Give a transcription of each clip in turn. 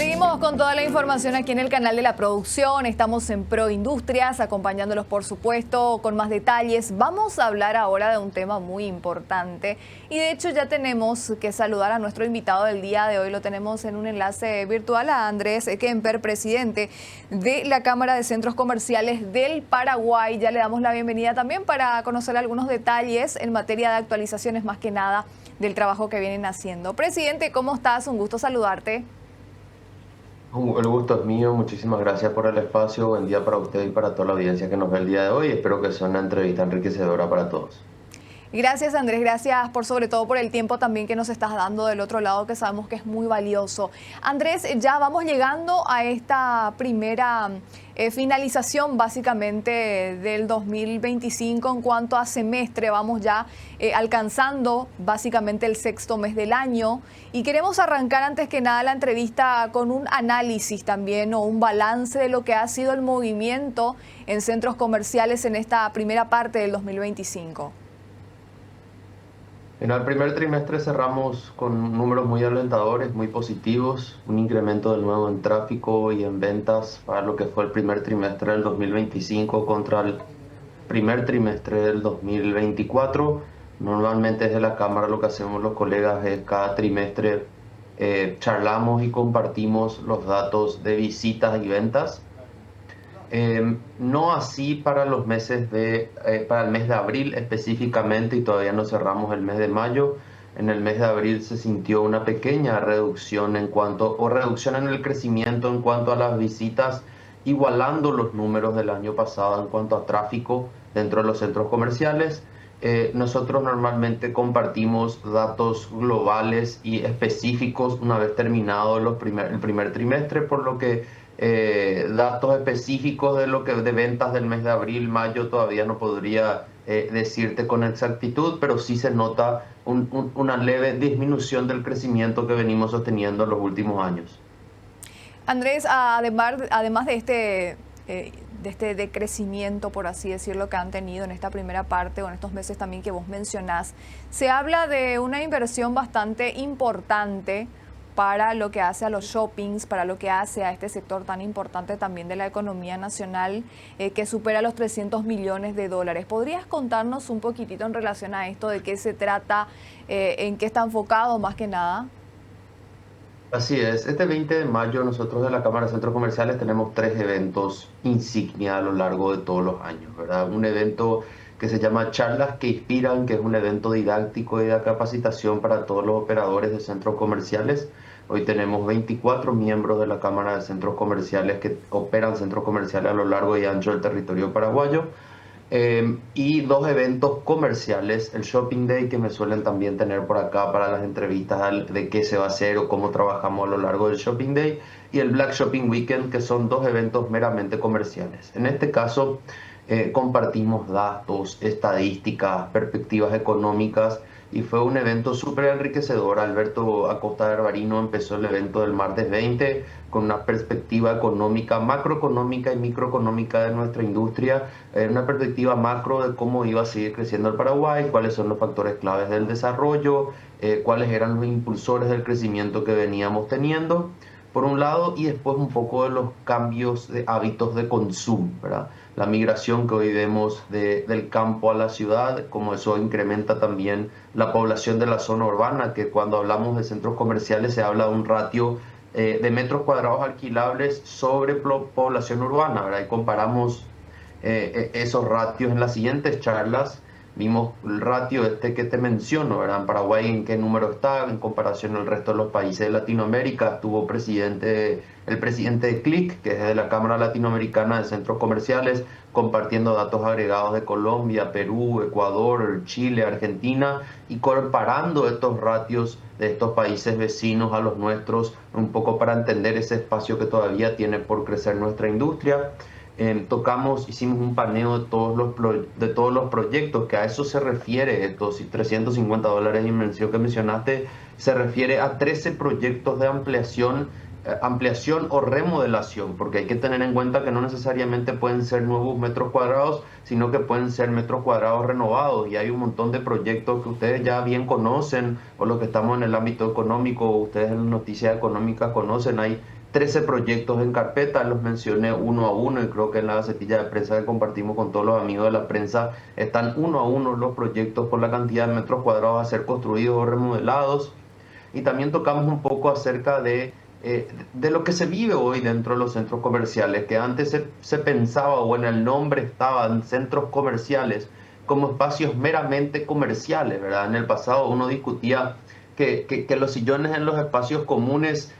Seguimos con toda la información aquí en el canal de la producción. Estamos en Proindustrias, acompañándolos por supuesto con más detalles. Vamos a hablar ahora de un tema muy importante y de hecho ya tenemos que saludar a nuestro invitado del día de hoy. Lo tenemos en un enlace virtual a Andrés Kemper, presidente de la Cámara de Centros Comerciales del Paraguay. Ya le damos la bienvenida también para conocer algunos detalles en materia de actualizaciones, más que nada del trabajo que vienen haciendo. Presidente, ¿cómo estás? Un gusto saludarte. El gusto es mío, muchísimas gracias por el espacio, buen día para usted y para toda la audiencia que nos ve el día de hoy. Espero que sea una entrevista enriquecedora para todos. Gracias Andrés, gracias por sobre todo por el tiempo también que nos estás dando del otro lado, que sabemos que es muy valioso. Andrés, ya vamos llegando a esta primera finalización básicamente del 2025 en cuanto a semestre. Vamos ya alcanzando básicamente el sexto mes del año y queremos arrancar antes que nada la entrevista con un análisis también o un balance de lo que ha sido el movimiento en centros comerciales en esta primera parte del 2025. En el primer trimestre cerramos con números muy alentadores, muy positivos, un incremento de nuevo en tráfico y en ventas para lo que fue el primer trimestre del 2025 contra el primer trimestre del 2024. Normalmente desde la Cámara lo que hacemos los colegas es cada trimestre charlamos y compartimos los datos de visitas y ventas. No así para los para el mes de abril específicamente, y todavía no cerramos el mes de mayo. En el mes de abril se sintió una pequeña reducción reducción en el crecimiento en cuanto a las visitas, igualando los números del año pasado en cuanto a tráfico dentro de los centros comerciales. Nosotros normalmente compartimos datos globales y específicos una vez terminado el primer trimestre, por lo que datos específicos de ventas del mes de abril, mayo todavía no podría decirte con exactitud, pero sí se nota una leve disminución del crecimiento que venimos sosteniendo en los últimos años. Andrés, además de este decrecimiento, por así decirlo, que han tenido en esta primera parte o en estos meses también que vos mencionás, se habla de una inversión bastante importante para lo que hace a los shoppings, para lo que hace a este sector tan importante también de la economía nacional, que supera los 300 millones de dólares. ¿Podrías contarnos un poquitito en relación a esto, de qué se trata, en qué está enfocado más que nada? Así es, este 20 de mayo nosotros de la Cámara de Centros Comerciales tenemos tres eventos insignia a lo largo de todos los años, ¿verdad? Un evento que se llama Charlas que Inspiran, que es un evento didáctico y de capacitación para todos los operadores de centros comerciales. Hoy tenemos 24 miembros de la Cámara de Centros Comerciales que operan centros comerciales a lo largo y ancho del territorio paraguayo. Y dos eventos comerciales, el Shopping Day, que me suelen también tener por acá para las entrevistas de qué se va a hacer o cómo trabajamos a lo largo del Shopping Day, y el Black Shopping Weekend, que son dos eventos meramente comerciales. En este caso, compartimos datos, estadísticas, perspectivas económicas, y fue un evento súper enriquecedor. Alberto Acosta de Herbarino empezó el evento del martes 20 con una perspectiva económica, macroeconómica y microeconómica de nuestra industria, una perspectiva macro de cómo iba a seguir creciendo el Paraguay, cuáles son los factores claves del desarrollo, cuáles eran los impulsores del crecimiento que veníamos teniendo, por un lado, y después un poco de los cambios de hábitos de consumo, ¿verdad? La migración que hoy vemos del campo a la ciudad, como eso incrementa también la población de la zona urbana, que cuando hablamos de centros comerciales se habla de un ratio de metros cuadrados alquilables sobre población urbana, ¿verdad? Y comparamos esos ratios en las siguientes charlas. Vimos el ratio que te menciono, ¿verdad? En Paraguay, en qué número está en comparación al resto de los países de Latinoamérica. Estuvo el presidente de CLIC, que es de la Cámara Latinoamericana de Centros Comerciales, compartiendo datos agregados de Colombia, Perú, Ecuador, Chile, Argentina, y comparando estos ratios de estos países vecinos a los nuestros, un poco para entender ese espacio que todavía tiene por crecer nuestra industria. Hicimos un paneo de todos los proyectos, que a eso se refiere, estos $350 de inversión que mencionaste, se refiere a 13 proyectos de ampliación o remodelación, porque hay que tener en cuenta que no necesariamente pueden ser nuevos metros cuadrados, sino que pueden ser metros cuadrados renovados, y hay un montón de proyectos que ustedes ya bien conocen, o los que estamos en el ámbito económico, o ustedes en las noticias económicas conocen. Hay 13 proyectos en carpeta, los mencioné uno a uno y creo que en la gacetilla de prensa que compartimos con todos los amigos de la prensa están uno a uno los proyectos con la cantidad de metros cuadrados a ser construidos o remodelados. Y también tocamos un poco acerca de lo que se vive hoy dentro de los centros comerciales, que antes se pensaba, o en el nombre estaban centros comerciales, como espacios meramente comerciales, ¿verdad? En el pasado uno discutía que los sillones en los espacios comunes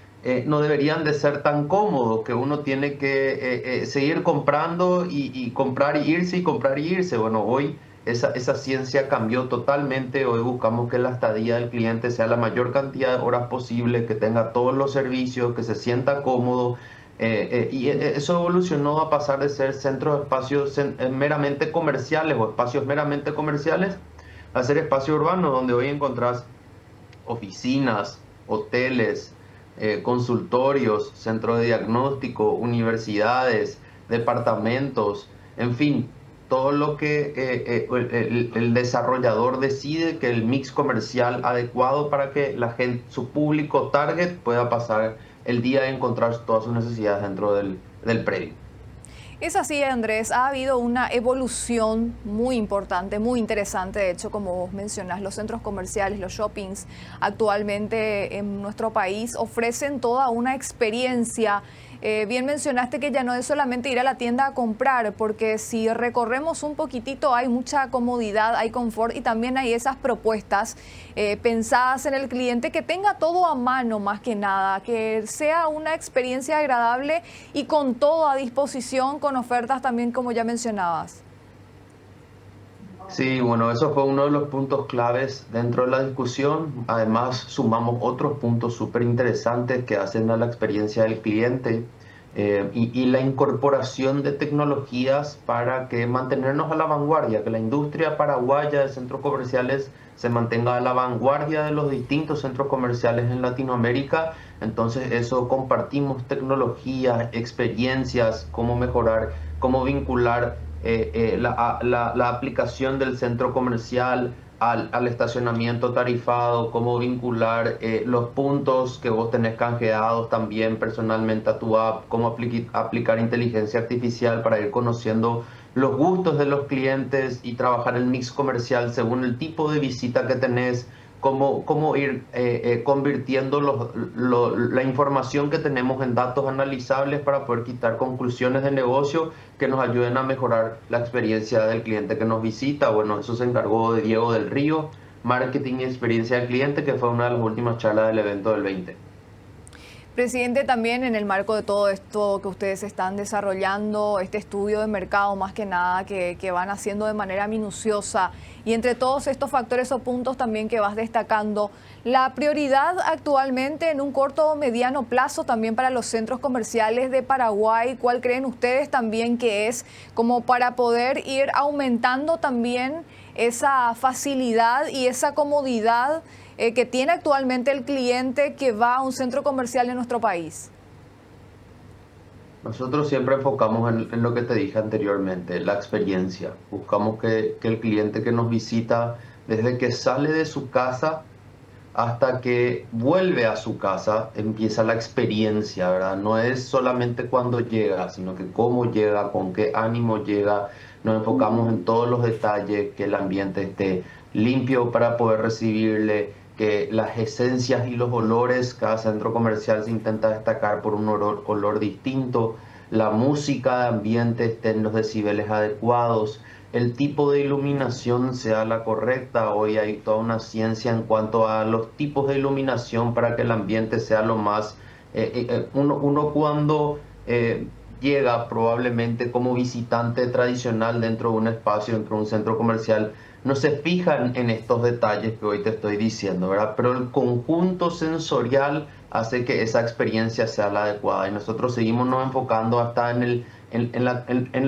no deberían de ser tan cómodos, que uno tiene que seguir comprando y comprar y irse y comprar y irse. Bueno, hoy esa ciencia cambió totalmente. Hoy buscamos que la estadía del cliente sea la mayor cantidad de horas posible, que tenga todos los servicios, que se sienta cómodo. Eso evolucionó a pasar de ser centros de espacios meramente comerciales o espacios meramente comerciales a ser espacios urbanos donde hoy encontrás oficinas, hoteles, consultorios, centros de diagnóstico, universidades, departamentos, en fin, todo lo que el desarrollador decide que el mix comercial adecuado para que la gente, su público target pueda pasar el día de encontrar todas sus necesidades dentro del predio. Es así, Andrés, ha habido una evolución muy importante, muy interesante. De hecho, como vos mencionás, los centros comerciales, los shoppings actualmente en nuestro país ofrecen toda una experiencia. Bien mencionaste que ya no es solamente ir a la tienda a comprar, porque si recorremos un poquitito hay mucha comodidad, hay confort y también hay esas propuestas pensadas en el cliente, que tenga todo a mano más que nada, que sea una experiencia agradable y con todo a disposición, con ofertas también como ya mencionabas. Sí, bueno, eso fue uno de los puntos claves dentro de la discusión. Además, sumamos otros puntos súper interesantes que hacen a la experiencia del cliente y la incorporación de tecnologías para que mantenernos a la vanguardia, que la industria paraguaya de centros comerciales se mantenga a la vanguardia de los distintos centros comerciales en Latinoamérica. Entonces, eso compartimos tecnologías, experiencias, cómo mejorar, cómo vincular la aplicación del centro comercial al estacionamiento tarifado, cómo vincular los puntos que vos tenés canjeados también personalmente a tu app, cómo aplicar inteligencia artificial para ir conociendo los gustos de los clientes y trabajar el mix comercial según el tipo de visita que tenés, cómo ir convirtiendo la información que tenemos en datos analizables para poder quitar conclusiones de negocio que nos ayuden a mejorar la experiencia del cliente que nos visita. Bueno, eso se encargó de Diego del Río, Marketing y Experiencia del Cliente, que fue una de las últimas charlas del evento del 20. Presidente, también en el marco de todo esto que ustedes están desarrollando, este estudio de mercado más que nada que van haciendo de manera minuciosa, y entre todos estos factores o puntos también que vas destacando, la prioridad actualmente en un corto o mediano plazo también para los centros comerciales de Paraguay, ¿cuál creen ustedes también que es como para poder ir aumentando también esa facilidad y esa comodidad que tiene actualmente el cliente que va a un centro comercial en nuestro país? Nosotros siempre enfocamos en lo que te dije anteriormente, la experiencia. Buscamos que el cliente que nos visita, desde que sale de su casa hasta que vuelve a su casa, empieza la experiencia, ¿verdad? No es solamente cuando llega, sino que cómo llega, con qué ánimo llega. Nos enfocamos en todos los detalles, que el ambiente esté limpio para poder recibirle, que las esencias y los olores, cada centro comercial se intenta destacar por un olor distinto, la música de ambiente esté en los decibeles adecuados, el tipo de iluminación sea la correcta. Hoy hay toda una ciencia en cuanto a los tipos de iluminación para que el ambiente sea lo más... uno cuando llega probablemente como visitante tradicional dentro de un espacio, dentro de un centro comercial, no se fijan en estos detalles que hoy te estoy diciendo, ¿verdad? Pero el conjunto sensorial hace que esa experiencia sea la adecuada y nosotros seguimos nos enfocando hasta en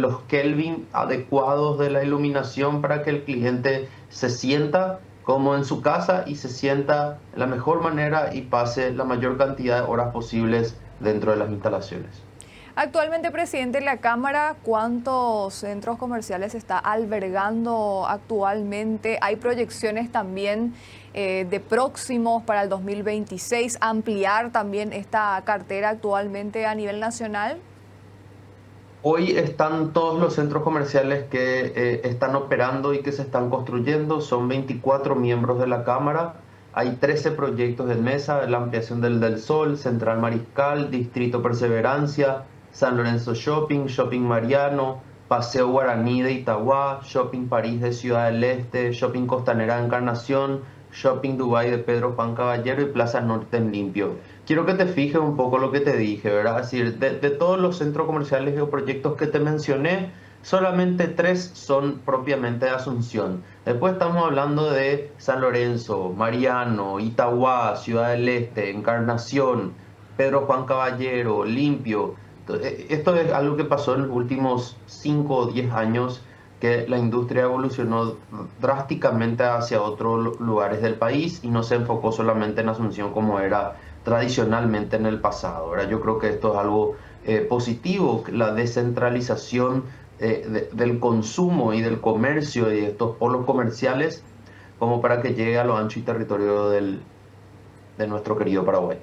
los Kelvin adecuados de la iluminación para que el cliente se sienta como en su casa y se sienta de la mejor manera y pase la mayor cantidad de horas posibles dentro de las instalaciones. Actualmente, presidente de la Cámara, ¿cuántos centros comerciales está albergando actualmente? ¿Hay proyecciones también de próximos para el 2026, ampliar también esta cartera actualmente a nivel nacional? Hoy están todos los centros comerciales que están operando y que se están construyendo. Son 24 miembros de la Cámara. Hay 13 proyectos en mesa: la ampliación del Sol, Central Mariscal, Distrito Perseverancia, San Lorenzo Shopping, Shopping Mariano, Paseo Guaraní de Itagua, Shopping París de Ciudad del Este, Shopping Costanera de Encarnación, Shopping Dubai de Pedro Juan Caballero y Plaza Norte en Limpio. Quiero que te fijes un poco lo que te dije, ¿verdad? Es decir, de todos los centros comerciales o proyectos que te mencioné, solamente 3 son propiamente de Asunción. Después estamos hablando de San Lorenzo, Mariano, Itagua, Ciudad del Este, Encarnación, Pedro Juan Caballero, Limpio. Esto es algo que pasó en los últimos 5 o 10 años, que la industria evolucionó drásticamente hacia otros lugares del país y no se enfocó solamente en Asunción como era tradicionalmente en el pasado. Ahora yo creo que esto es algo positivo, la descentralización del consumo y del comercio y de estos polos comerciales, como para que llegue a lo ancho y territorio de nuestro querido Paraguay.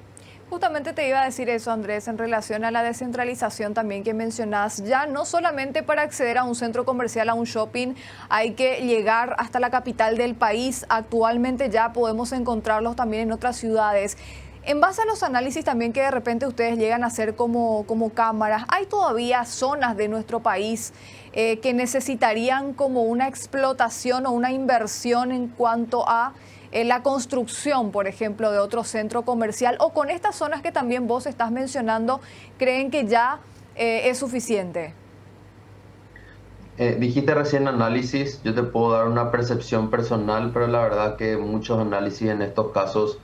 Justamente te iba a decir eso, Andrés, en relación a la descentralización también que mencionás. Ya no solamente para acceder a un centro comercial, a un shopping, hay que llegar hasta la capital del país. Actualmente ya podemos encontrarlos también en otras ciudades. En base a los análisis también que de repente ustedes llegan a hacer como cámaras, ¿hay todavía zonas de nuestro país que necesitarían como una explotación o una inversión en cuanto a la construcción, por ejemplo, de otro centro comercial? ¿O con estas zonas que también vos estás mencionando, creen que ya es suficiente? Dijiste recién análisis, yo te puedo dar una percepción personal, pero la verdad que muchos análisis en estos casos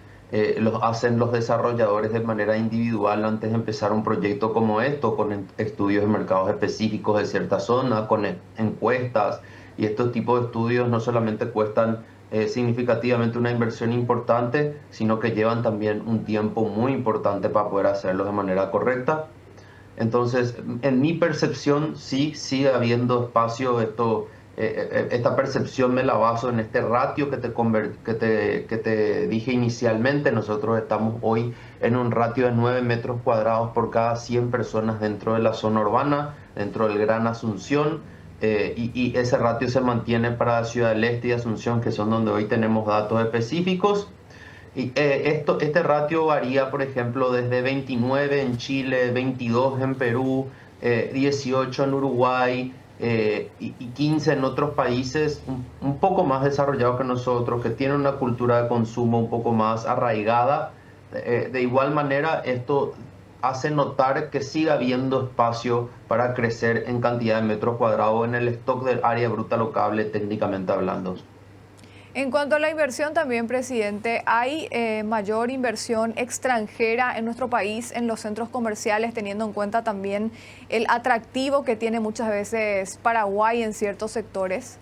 los hacen los desarrolladores de manera individual antes de empezar un proyecto como esto, con estudios de mercados específicos de cierta zona, con encuestas, y estos tipos de estudios no solamente cuestan significativamente una inversión importante, sino que llevan también un tiempo muy importante para poder hacerlo de manera correcta. Entonces, en mi percepción, sí sigue habiendo espacio. Esta percepción me la baso en este ratio que te dije inicialmente. Nosotros estamos hoy en un ratio de 9 metros cuadrados por cada 100 personas dentro de la zona urbana, dentro del Gran Asunción. Y ese ratio se mantiene para Ciudad del Este y Asunción, que son donde hoy tenemos datos específicos. Y este ratio varía, por ejemplo, desde 29 en Chile, 22 en Perú, 18 en Uruguay, y 15 en otros países un poco más desarrollados que nosotros, que tienen una cultura de consumo un poco más arraigada. De igual manera, esto hace notar que sigue habiendo espacio para crecer en cantidad de metros cuadrados en el stock del área bruta locable, técnicamente hablando. En cuanto a la inversión también, presidente, ¿hay mayor inversión extranjera en nuestro país, en los centros comerciales, teniendo en cuenta también el atractivo que tiene muchas veces Paraguay en ciertos sectores?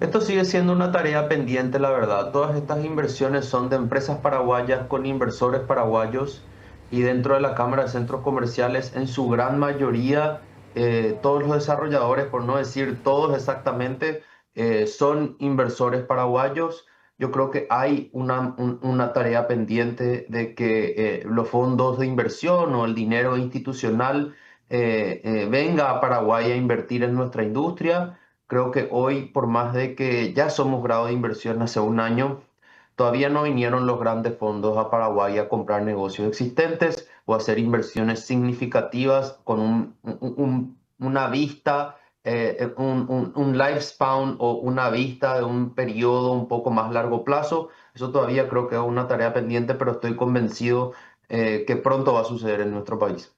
Esto sigue siendo una tarea pendiente, la verdad. Todas estas inversiones son de empresas paraguayas con inversores paraguayos, y dentro de la Cámara de Centros Comerciales, en su gran mayoría, todos los desarrolladores, por no decir todos exactamente, son inversores paraguayos. Yo creo que hay una tarea pendiente de que los fondos de inversión o el dinero institucional venga a Paraguay a invertir en nuestra industria. Creo que hoy, por más de que ya somos grado de inversión hace un año, todavía no vinieron los grandes fondos a Paraguay a comprar negocios existentes o a hacer inversiones significativas con una vista, un lifespan o una vista de un periodo un poco más largo plazo. Eso todavía creo que es una tarea pendiente, pero estoy convencido que pronto va a suceder en nuestro país.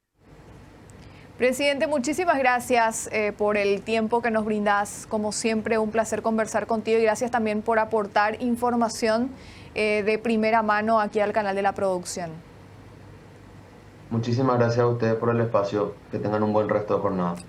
Presidente, muchísimas gracias por el tiempo que nos brindas. Como siempre, un placer conversar contigo y gracias también por aportar información de primera mano aquí al canal de la producción. Muchísimas gracias a ustedes por el espacio. Que tengan un buen resto de jornada.